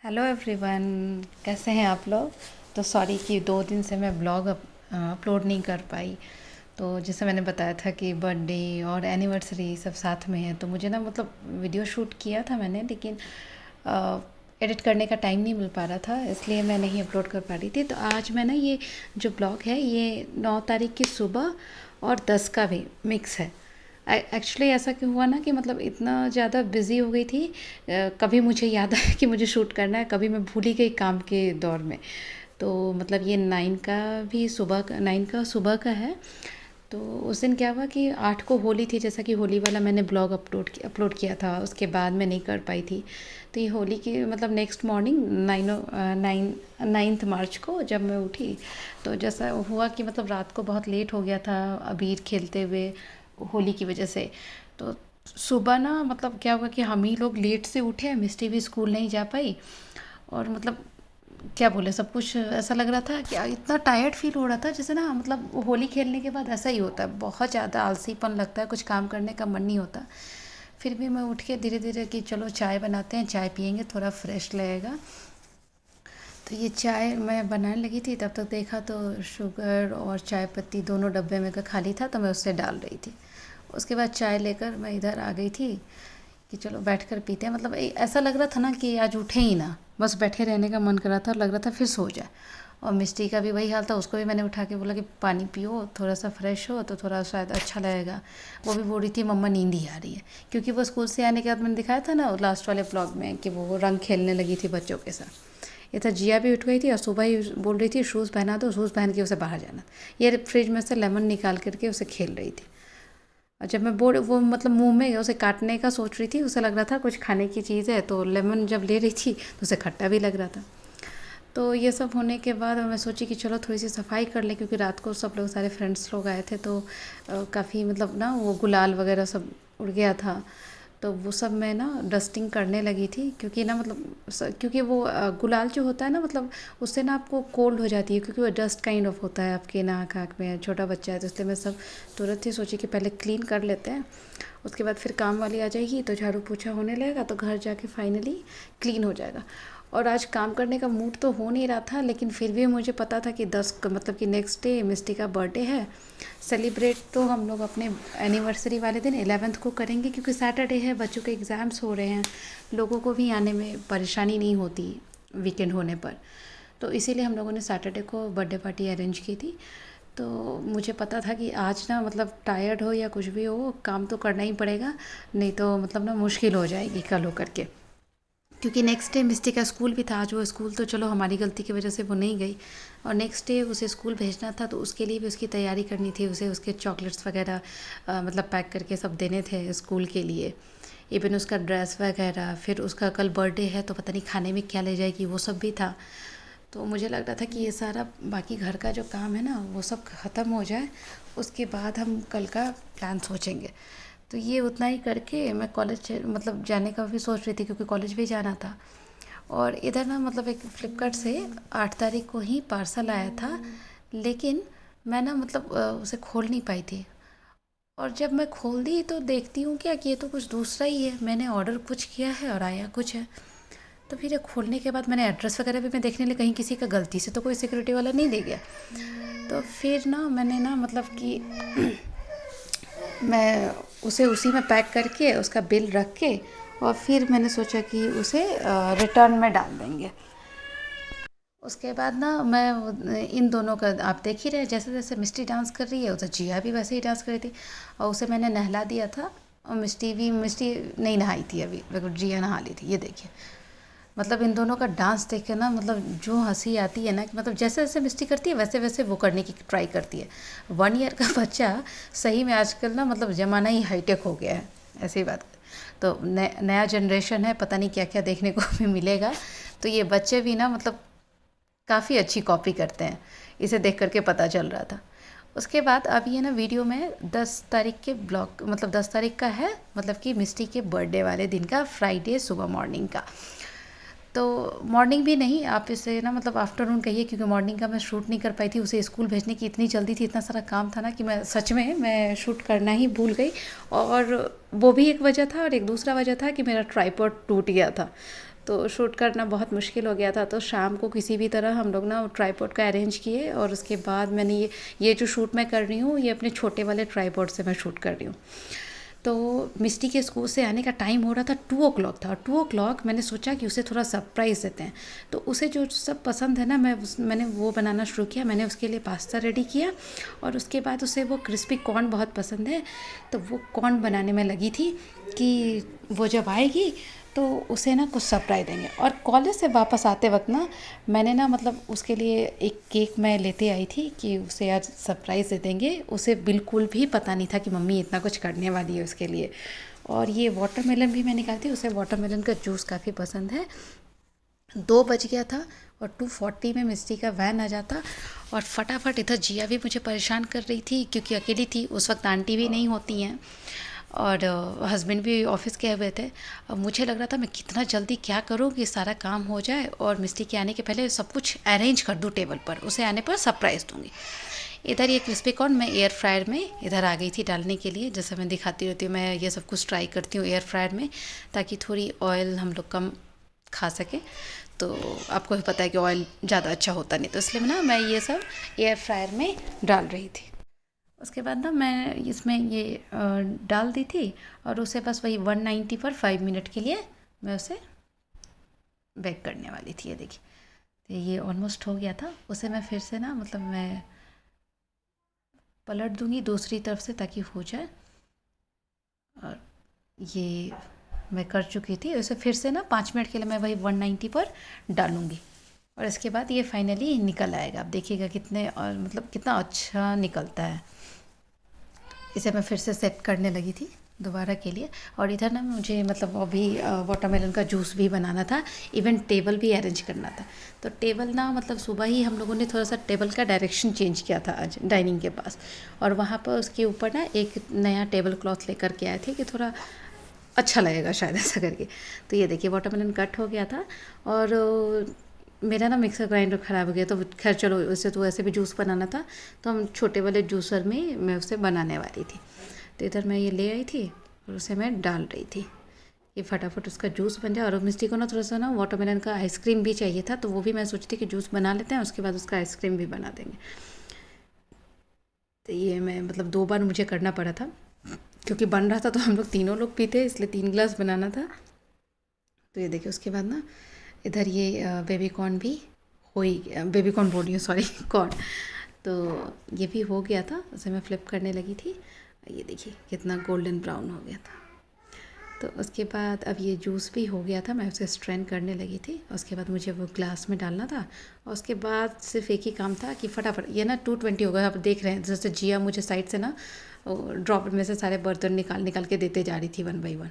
Hello everyone. कैसे हैं आप लोग। तो सॉरी कि 2 दिन से मैं ब्लॉग अपलोड नहीं कर पाई। तो जैसे मैंने बताया था कि बर्थडे और एनिवर्सरी सब साथ में है, तो मुझे ना मतलब वीडियो शूट किया था मैंने, लेकिन एडिट करने का टाइम नहीं मिल पा रहा था, इसलिए मैं नहीं अपलोड कर पा रही थी। तो आज मैं ना ये जो ब्लॉग है ये 9 तारीख की सुबह और 10 का भी मिक्स है। एक्चुअली ऐसा क्यों हुआ ना कि मतलब इतना ज़्यादा बिज़ी हो गई थी। कभी मुझे याद आया कि मुझे शूट करना है, कभी मैं भूल ही गई काम के दौर में। तो मतलब ये 9 का सुबह का है। तो उस दिन क्या हुआ कि 8 को होली थी, जैसा कि होली वाला मैंने ब्लॉग अपलोड किया था, उसके बाद मैं नहीं कर पाई थी। तो ये होली की मतलब नेक्स्ट मॉर्निंग 9th मार्च को जब मैं उठी, तो जैसा हुआ कि मतलब रात को बहुत लेट हो गया था अबीर खेलते हुए होली की वजह से। तो सुबह ना मतलब क्या हुआ कि हम ही लोग लेट से उठे, मिस्टी भी स्कूल नहीं जा पाई। और मतलब क्या बोले, सब कुछ ऐसा लग रहा था कि इतना टायर्ड फील हो रहा था, जैसे ना मतलब होली खेलने के बाद ऐसा ही होता है, बहुत ज़्यादा आलसीपन लगता है, कुछ काम करने का मन नहीं होता। फिर भी मैं उठ के धीरे धीरे कि चलो चाय बनाते हैं, चाय पियेंगे, थोड़ा फ्रेश लगेगा। तो ये चाय मैं बनाने लगी थी, तब तक देखा तो शुगर और चाय पत्ती दोनों डब्बे में का खाली था, तो मैं उससे डाल रही थी। उसके बाद चाय लेकर मैं इधर आ गई थी कि चलो बैठ कर पीते हैं। मतलब ऐसा लग रहा था ना कि आज उठे ही ना, बस बैठे रहने का मन कर रहा था, लग रहा था फिर सो जाए। और मिस्टी का भी वही हाल था, उसको भी मैंने उठा के बोला कि पानी पियो, थोड़ा सा फ्रेश हो तो थोड़ा शायद अच्छा लगेगा। वो भी बोल रही थी मम्मा नींद ही आ रही है, क्योंकि वो स्कूल से आने के बाद मैंने दिखाया था ना लास्ट वाले ब्लॉग में कि वो रंग खेलने लगी थी बच्चों के साथ। ये था जिया भी उठ गई थी और सुबह ही बोल रही थी शूज़ पहना दो, शूज़ पहन के उसे बाहर जाना। ये फ्रिज में से लेमन निकाल करके उसे खेल रही थी। और जब मैं बोल वो मतलब मुंह में उसे काटने का सोच रही थी, उसे लग रहा था कुछ खाने की चीज़ है, तो लेमन जब ले रही थी तो उसे खट्टा भी लग रहा था। तो ये सब होने के बाद मैं सोची कि चलो थोड़ी सी सफाई कर लें, क्योंकि रात को सब लोग सारे फ्रेंड्स लोग आए थे, तो काफ़ी मतलब ना वो गुलाल वगैरह सब उड़ गया था। तो वो सब मैं ना डस्टिंग करने लगी थी, क्योंकि ना मतलब क्योंकि वो गुलाल जो होता है ना, मतलब उससे ना आपको कोल्ड हो जाती है, क्योंकि वो डस्ट काइंड ऑफ होता है आपके नाक आँख में, छोटा बच्चा है, तो इसलिए मैं सब तुरंत ही सोची कि पहले क्लीन कर लेते हैं, उसके बाद फिर काम वाली आ जाएगी तो झाड़ू पोछा होने लगेगा, तो घर जाके फाइनली क्लीन हो जाएगा। और आज काम करने का मूड तो हो नहीं रहा था, लेकिन फिर भी मुझे पता था कि मतलब कि नेक्स्ट डे मिस्टी का बर्थडे है। सेलिब्रेट तो हम लोग अपने एनिवर्सरी वाले दिन 11th को करेंगे, क्योंकि सैटरडे है, बच्चों के एग्ज़ाम्स हो रहे हैं, लोगों को भी आने में परेशानी नहीं होती वीकेंड होने पर। तो इसीलिए हम लोगों ने सैटरडे को बर्थडे पार्टी अरेंज की थी। तो मुझे पता था कि आज ना मतलब टायर्ड हो या कुछ भी हो, काम तो करना ही पड़ेगा, नहीं तो मतलब ना मुश्किल हो जाएगी कल हो करके। क्योंकि नेक्स्ट डे मिस्टी का स्कूल भी था, आज वो स्कूल तो चलो हमारी गलती की वजह से वो नहीं गई, और नेक्स्ट डे उसे स्कूल भेजना था, तो उसके लिए भी उसकी तैयारी करनी थी, उसे उसके चॉकलेट्स वगैरह मतलब पैक करके सब देने थे स्कूल के लिए। इवन उसका ड्रेस वगैरह, फिर उसका कल बर्थडे है तो पता नहीं खाने में क्या ले जाएगी, वो सब भी था। तो मुझे लग रहा था कि ये सारा बाकी घर का जो काम है ना वो सब ख़त्म हो जाए, उसके बाद हम कल का प्लान सोचेंगे। तो ये उतना ही करके मैं कॉलेज मतलब जाने का भी सोच रही थी, क्योंकि कॉलेज भी जाना था। और इधर ना मतलब एक फ़्लिपकार्ट से 8 तारीख को ही पार्सल आया था, लेकिन मैं ना मतलब उसे खोल नहीं पाई थी। और जब मैं खोल दी तो देखती हूँ क्या कि ये तो कुछ दूसरा ही है, मैंने ऑर्डर कुछ किया है और आया कुछ है। तो फिर ये खोलने के बाद मैंने एड्रेस वगैरह भी मैं देखने लगी, कहीं किसी का गलती से तो कोई सिक्योरिटी वाला नहीं दे गया। तो फिर ना मैंने ना मतलब कि मैं उसे उसी में पैक करके उसका बिल रख के, और फिर मैंने सोचा कि उसे रिटर्न में डाल देंगे। उसके बाद ना मैं इन दोनों का आप देख ही रहे, जैसे जैसे मिस्टी डांस कर रही है उधर जिया भी वैसे ही डांस कर रही थी, और उसे मैंने नहला दिया था। और मिस्टी नहीं नहाई थी अभी, बिल्कुल जिया नहा ली थी। ये देखिए, मतलब इन दोनों का डांस देख के ना मतलब जो हंसी आती है ना, कि मतलब जैसे जैसे मिस्टी करती है वैसे वैसे वो करने की ट्राई करती है। 1 ईयर का बच्चा सही में आजकल ना मतलब ज़माना ही हाईटेक हो गया है, ऐसी बात। तो नया जनरेशन है, पता नहीं क्या क्या देखने को भी मिलेगा। तो ये बच्चे भी ना मतलब काफ़ी अच्छी कॉपी करते हैं, इसे देख करके पता चल रहा था। उसके बाद अब ये ना वीडियो में 10 तारीख के ब्लॉग मतलब 10 तारीख का है, मतलब कि मिस्टी के बर्थडे वाले दिन का, फ्राइडे सुबह मॉर्निंग का। तो मॉर्निंग भी नहीं, आप इसे ना मतलब आफ्टरनून कहिए, क्योंकि मॉर्निंग का मैं शूट नहीं कर पाई थी, उसे स्कूल भेजने की इतनी जल्दी थी, इतना सारा काम था ना कि मैं सच में मैं शूट करना ही भूल गई। और वो भी एक वजह था, और एक दूसरा वजह था कि मेरा ट्राइपॉड टूट गया था। तो शूट करना बहुत मुश्किल हो गया था। तो शाम को किसी भी तरह हम लोग ना ट्राईपॉड का अरेंज किए, और उसके बाद मैंने ये जो शूट मैं कर रही हूँ ये अपने छोटे वाले ट्राईपॉड से मैं शूट कर रही हूँ। तो मिस्टी के स्कूल से आने का टाइम हो रहा था, 2 o'clock था, और 2 o'clock मैंने सोचा कि उसे थोड़ा सरप्राइज़ देते हैं। तो उसे जो सब पसंद है ना, मैंने वो बनाना शुरू किया। मैंने उसके लिए पास्ता रेडी किया, और उसके बाद उसे वो क्रिस्पी कॉर्न बहुत पसंद है, तो वो कॉर्न बनाने में लगी थी कि वो जब आएगी तो उसे ना कुछ सरप्राइज़ देंगे। और कॉलेज से वापस आते वक्त ना मैंने ना मतलब उसके लिए एक केक मैं लेते आई थी कि उसे आज सरप्राइज़ दे देंगे। उसे बिल्कुल भी पता नहीं था कि मम्मी इतना कुछ करने वाली है उसके लिए। और ये वाटरमेलन भी मैं निकाली थी, उसे वाटरमेलन का जूस काफ़ी पसंद है। 2 बज गया था, और 2:40 में मिस्टी का वैन आ जाता, और फटाफट इधर जिया भी मुझे परेशान कर रही थी क्योंकि अकेली थी उस वक्त, आंटी भी नहीं होती हैं, और हस्बैंड भी ऑफिस गए हुए थे। अब मुझे लग रहा था मैं कितना जल्दी क्या करूँ कि सारा काम हो जाए और मिस्टी के आने के पहले सब कुछ अरेंज कर दूँ टेबल पर, उसे आने पर सरप्राइज़ दूँगी। इधर ये क्रिस्पी कॉर्न मैं एयर फ्रायर में इधर आ गई थी डालने के लिए। जैसे मैं दिखाती रहती हूँ, मैं ये सब कुछ ट्राई करती हूँ एयर फ्रायर में, ताकि थोड़ी ऑयल हम लोग कम खा सके। तो आपको भी पता है कि ऑयल ज़्यादा अच्छा होता नहीं, तो इसलिए ना मैं ये सब एयर फ्रायर में डाल रही थी। उसके बाद ना मैं इसमें ये डाल दी थी, और उसे बस वही 190 पर 5 मिनट के लिए मैं उसे बेक करने वाली थी। ये देखिए, तो ये ऑलमोस्ट हो गया था। उसे मैं फिर से ना मतलब मैं पलट दूंगी दूसरी तरफ से ताकि हो जाए, और ये मैं कर चुकी थी। उसे फिर से ना 5 मिनट के लिए मैं वही 190 पर डालूंगी, और इसके बाद ये फाइनली निकल आएगा। आप देखिएगा कितने, और मतलब कितना अच्छा निकलता है। इसे मैं फिर से सेट करने लगी थी दोबारा के लिए, और इधर ना मुझे मतलब अभी वाटरमेलन का जूस भी बनाना था, इवन टेबल भी अरेंज करना था। तो टेबल ना मतलब सुबह ही हम लोगों ने थोड़ा सा टेबल का डायरेक्शन चेंज किया था आज डाइनिंग के पास, और वहाँ पर उसके ऊपर ना एक नया टेबल क्लॉथ लेकर के आए थे कि थोड़ा अच्छा लगेगा शायद ऐसा करके। तो ये देखिए वाटरमेलन कट हो गया था, और मेरा ना मिक्सर ग्राइंडर ख़राब हो गया, तो खैर चलो, उससे तो ऐसे भी जूस बनाना था, तो हम छोटे वाले जूसर में मैं उसे बनाने वाली थी। तो इधर मैं ये ले आई थी और उसे मैं डाल रही थी कि फटाफट उसका जूस बन जाए। और मिस्टी को ना थोड़ा सा ना वाटरमेलन का आइसक्रीम भी चाहिए था, तो वो भी मैं सोचती कि जूस बना लेते हैं, उसके बाद उसका आइसक्रीम भी बना देंगे। तो ये मैं मतलब 2 बार मुझे करना पड़ा था, क्योंकि बन रहा था तो हम लोग तीनों लोग पीते, इसलिए 3 गिलास बनाना था। तो ये देखिए, उसके बाद ना इधर ये बेबी कॉर्न भी हो ही गया, बेबी कॉर्न बोल रही हूँ, सॉरी, कॉर्न। तो ये भी हो गया था, उसे मैं फ्लिप करने लगी थी। ये देखिए कितना गोल्डन ब्राउन हो गया था। तो उसके बाद अब ये जूस भी हो गया था, मैं उसे स्ट्रेन करने लगी थी। उसके बाद मुझे वो ग्लास में डालना था, और उसके बाद सिर्फ एक ही काम था कि फटाफट ये ना 220 हो गया। आप देख रहे हैं जैसे जिया मुझे साइड से ना ड्रॉपर में से सारे बर्तन निकाल निकाल के देते जा रही थी 1 बाई 1।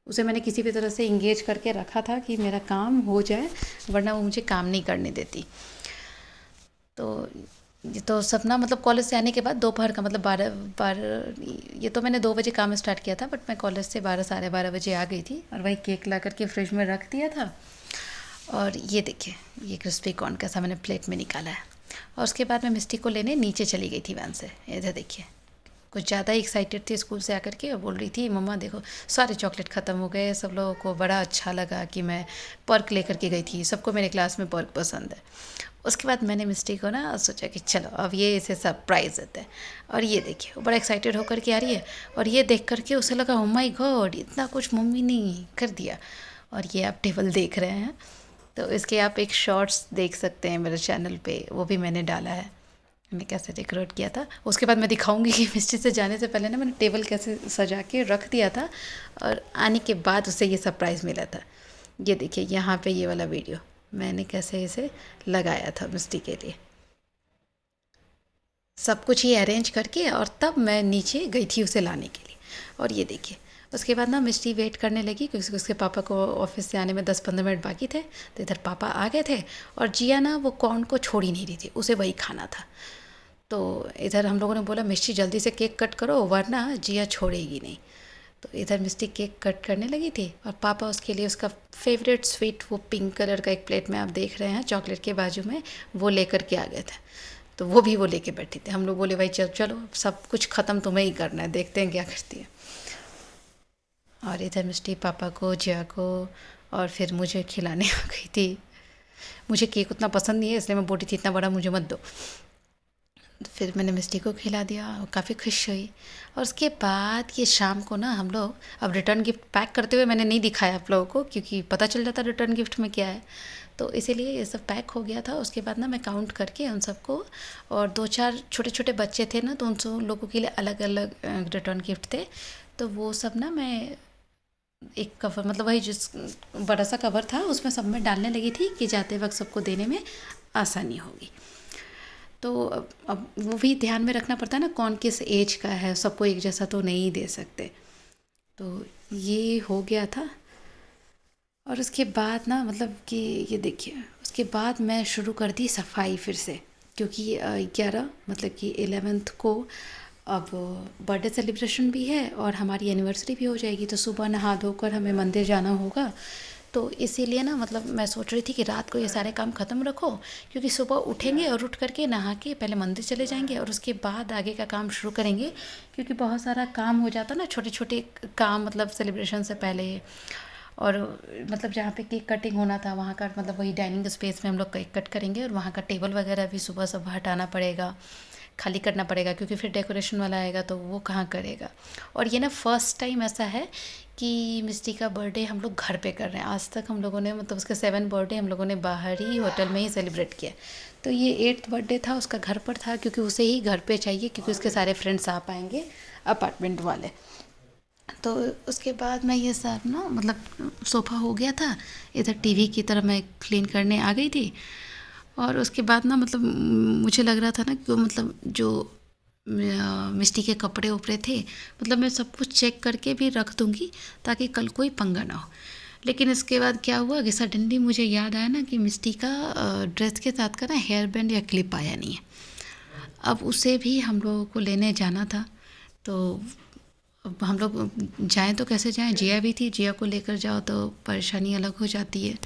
उसे मैंने किसी भी तरह से इंगेज करके रखा था कि मेरा काम हो जाए, वरना वो मुझे काम नहीं करने देती। तो ये तो सब ना मतलब कॉलेज से आने के बाद दोपहर का मतलब 12 ये तो मैंने 2 बजे काम स्टार्ट किया था, बट मैं कॉलेज से 12 साढ़े 12 बजे आ गई थी, और वही केक ला करके फ्रिज में रख दिया था। और ये देखिए, ये क्रिस्पी कॉर्न कैसा मैंने प्लेट में निकाला है। और उसके बाद मैं मिस्टी को लेने नीचे चली गई थी वैन से। इधर देखिए, कुछ ज़्यादा ही एक्साइटेड थी स्कूल से आकर के, और बोल रही थी मम्मा देखो सारे चॉकलेट ख़त्म हो गए। सब लोगों को बड़ा अच्छा लगा कि मैं पर्क लेकर के गई थी, सबको मेरे क्लास में पर्क पसंद है। उसके बाद मैंने मिस्टी को ना सोचा कि चलो अब ये इसे सरप्राइज़ देते हैं। और ये देखिए, वो बड़ा एक्साइटेड होकर के आ रही है, और ये देख करके उसे लगा ओ माय गॉड, इतना कुछ मम्मी ने कर दिया। और ये आप टेबल देख रहे हैं, तो इसके आप एक शॉर्ट्स देख सकते हैं मेरे चैनल पे, वो भी मैंने डाला है, मैंने कैसे डेकोरेट किया था। उसके बाद मैं दिखाऊंगी कि मिस्टी से जाने से पहले ना मैंने टेबल कैसे सजा के रख दिया था, और आने के बाद उसे ये सरप्राइज़ मिला था। ये देखिए यहाँ पे ये वाला वीडियो मैंने कैसे इसे लगाया था मिस्टी के लिए, सब कुछ ही अरेंज करके, और तब मैं नीचे गई थी उसे लाने के लिए। और ये देखिए, उसके बाद ना मिस्टी वेट करने लगी क्योंकि उसके पापा को ऑफिस से आने में 10-15 मिनट बाकी थे। तो इधर पापा आ गए थे, और जिया ना वो कॉर्न को छोड़ ही नहीं रही थी, उसे वही खाना था। तो इधर हम लोगों ने बोला मिस्टी जल्दी से केक कट करो वरना जिया छोड़ेगी नहीं। तो इधर मिस्टी केक कट करने लगी थी, और पापा उसके लिए उसका फेवरेट स्वीट, वो पिंक कलर का एक प्लेट में आप देख रहे हैं चॉकलेट के बाजू में, वो लेकर के आ गए थे। तो वो भी वो लेके बैठी थी। हम लोग बोले भाई चलो चलो सब कुछ ख़त्म तुम्हें ही करना है, देखते हैं क्या करती है। और इधर मिस्टी पापा को, जिया को और फिर मुझे खिलाने आ गई थी। मुझे केक उतना पसंद नहीं है, इसलिए मैं बोली थी इतना बड़ा मुझे मत दो। फिर मैंने मिस्टी को खिला दिया, वो काफ़ी खुश हुई। और उसके बाद ये शाम को ना हम लोग, अब रिटर्न गिफ्ट पैक करते हुए मैंने नहीं दिखाया आप लोगों को, क्योंकि पता चल जाता रिटर्न गिफ्ट में क्या है, तो इसीलिए ये सब पैक हो गया था। उसके बाद ना मैं काउंट करके उन सबको, और दो चार छोटे छोटे बच्चे थे ना, तो उन सब लोगों के लिए अलग अलग रिटर्न गिफ्ट थे। तो वो सब ना मैं एक कवर, मतलब वही जिस बड़ा सा कवर था उसमें सब में डालने लगी थी कि जाते वक्त सबको देने में आसानी होगी। तो अब वो भी ध्यान में रखना पड़ता है ना, कौन किस एज का है, सबको एक जैसा तो नहीं दे सकते। तो ये हो गया था। और उसके बाद ना, मतलब कि ये देखिए, उसके बाद मैं शुरू कर दी सफाई फिर से, क्योंकि 11, मतलब कि 11th को अब बर्थडे सेलिब्रेशन भी है और हमारी एनिवर्सरी भी हो जाएगी, तो सुबह नहा धोकर हमें मंदिर जाना होगा। तो इसीलिए ना, मतलब मैं सोच रही थी कि रात को ये सारे काम ख़त्म रखो, क्योंकि सुबह उठेंगे और उठ करके नहा के पहले मंदिर चले जाएंगे और उसके बाद आगे का काम शुरू करेंगे, क्योंकि बहुत सारा काम हो जाता ना, छोटे छोटे काम, मतलब सेलिब्रेशन से पहले। और मतलब जहाँ पे केक कटिंग होना था वहाँ का, मतलब वही डाइनिंग स्पेस में हम लोग केक कट करेंगे, और वहाँ का टेबल वगैरह भी सुबह सब हटाना पड़ेगा, खाली करना पड़ेगा, क्योंकि फिर डेकोरेशन वाला आएगा तो वो कहाँ करेगा। और ये ना फर्स्ट टाइम ऐसा है कि मिस्टी का बर्थडे हम लोग घर पे कर रहे हैं। आज तक हम लोगों ने, मतलब उसका 7th बर्थडे हम लोगों ने बाहर ही होटल में ही सेलिब्रेट किया। तो ये 8th बर्थडे था, उसका घर पर था, क्योंकि उसे ही घर पे चाहिए, क्योंकि उसके सारे फ्रेंड्स आ पाएंगे अपार्टमेंट वाले। तो उसके बाद मैं ये सब ना, मतलब सोफ़ा हो गया था, इधर टीवी की तरफ मैं क्लीन करने आ गई थी। और उसके बाद ना, मतलब मुझे लग रहा था ना कि मतलब जो मिस्टी के कपड़े उपड़े थे, मतलब मैं सब कुछ चेक करके भी रख दूँगी ताकि कल कोई पंगा ना हो। लेकिन इसके बाद क्या हुआ कि सडनली मुझे याद आया ना कि मिस्टी का ड्रेस के साथ का ना हेयर बैंड या क्लिप आया नहीं है। अब उसे भी हम लोगों को लेने जाना था। तो अब हम लोग जाएँ तो कैसे जाएँ, जिया भी थी, जिया को लेकर जाओ तो परेशानी अलग हो जाती है।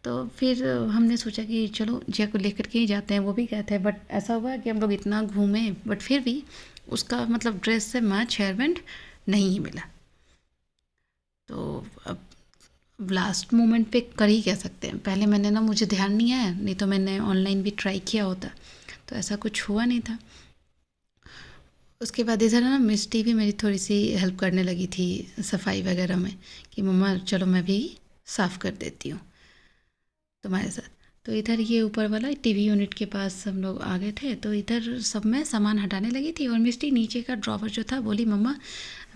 तो फिर हमने सोचा कि चलो जिया को लेकर के ही जाते हैं, वो भी गए थे। बट ऐसा हुआ कि हम लोग इतना घूमे, बट फिर भी उसका मतलब ड्रेस से मैच हेयर बैंड नहीं ही मिला। तो अब लास्ट मोमेंट पे कर ही कह सकते हैं, पहले मैंने ना, मुझे ध्यान नहीं आया, नहीं तो मैंने ऑनलाइन भी ट्राई किया होता। तो ऐसा कुछ हुआ नहीं था। उसके बाद इधर ना मिस्टी भी मेरी थोड़ी सी हेल्प करने लगी थी सफाई वगैरह में, कि मम्मा चलो मैं भी साफ़ कर देती हूँ तुम्हारे साथ। तो इधर ये ऊपर वाला टीवी यूनिट के पास हम लोग आ गए थे, तो इधर सब मैं सामान हटाने लगी थी, और मिस्टी नीचे का ड्रॉवर जो था बोली, मम्मा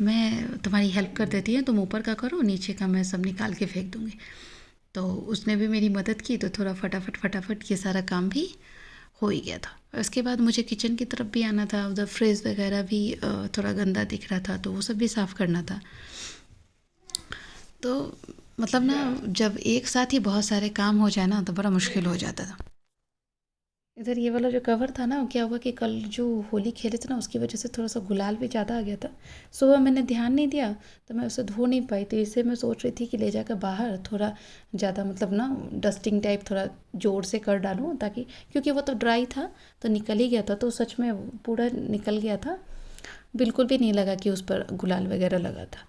मैं तुम्हारी हेल्प कर देती हूँ, तुम ऊपर का करो, नीचे का मैं सब निकाल के फेंक दूँगी। तो उसने भी मेरी मदद की, तो थोड़ा फटाफट फटाफट ये सारा काम भी हो ही गया था। और उसके बाद मुझे किचन की तरफ भी आना था, उधर फ्रिज वगैरह भी थोड़ा गंदा दिख रहा था, तो वो सब भी साफ़ करना था। तो मतलब ना, जब एक साथ ही बहुत सारे काम हो जाए ना, तो बड़ा मुश्किल हो जाता था। इधर ये वाला जो कवर था ना, क्या हुआ कि कल जो होली खेले थे ना, उसकी वजह से थोड़ा सा गुलाल भी ज़्यादा आ गया था। सुबह मैंने ध्यान नहीं दिया, तो मैं उसे धो नहीं पाई, तो इससे मैं सोच रही थी कि ले जाकर बाहर थोड़ा ज़्यादा, मतलब ना डस्टिंग टाइप थोड़ा ज़ोर से कर डालूँ, ताकि, क्योंकि वो तो ड्राई था तो निकल ही गया था, तो सच में पूरा निकल गया था, बिल्कुल भी नहीं लगा कि उस पर गुलाल वगैरह लगा था।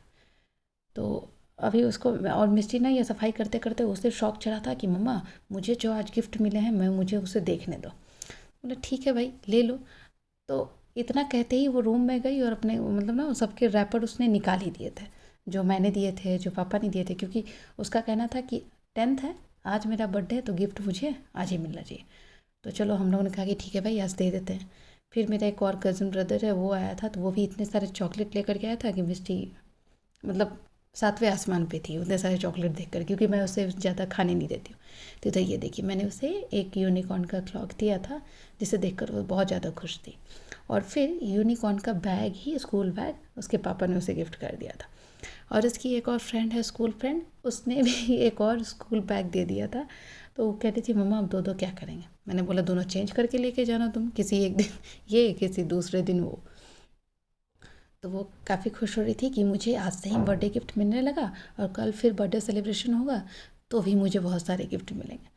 तो अभी उसको, और मिस्टी ना ये सफाई करते करते उसे शौक चढ़ा था कि मम्मा मुझे जो आज गिफ्ट मिले हैं, मैं मुझे उसे देखने दो। बोले ठीक है भाई, ले लो। तो इतना कहते ही वो रूम में गई और अपने, मतलब ना सबके रैपर उसने निकाल ही दिए थे, जो मैंने दिए थे, जो पापा ने दिए थे, क्योंकि उसका कहना था कि 10th है, आज मेरा बर्थडे है, तो गिफ्ट मुझे आज ही मिलना चाहिए। तो चलो हम लोगों ने कहा कि ठीक है भाई, आज दे देते हैं। फिर मेरा एक और कज़न ब्रदर है, वो आया था, तो वो भी इतने सारे चॉकलेट लेकर के आया था कि मिस्टी, मतलब 7वें आसमान पे थी उतने सारे चॉकलेट देखकर, क्योंकि मैं उसे ज़्यादा खाने नहीं देती हूँ। तो इधर ये देखिए, मैंने उसे एक यूनिकॉर्न का क्लॉक दिया था, जिसे देखकर वो बहुत ज़्यादा खुश थी। और फिर यूनिकॉर्न का बैग ही, स्कूल बैग, उसके पापा ने उसे गिफ्ट कर दिया था। और इसकी एक और फ्रेंड है, स्कूल फ्रेंड, उसने भी एक और स्कूल बैग दे दिया था। तो वो कहती थी मम्मा अब दो दो क्या करेंगे। मैंने बोला दोनों चेंज करके लेके जाना तुम, किसी एक दिन ये, किसी दूसरे दिन वो। तो वो काफ़ी खुश हो रही थी कि मुझे आज से ही बर्थडे गिफ्ट मिलने लगा, और कल फिर बर्थडे सेलिब्रेशन होगा तो भी मुझे बहुत सारे गिफ्ट मिलेंगे।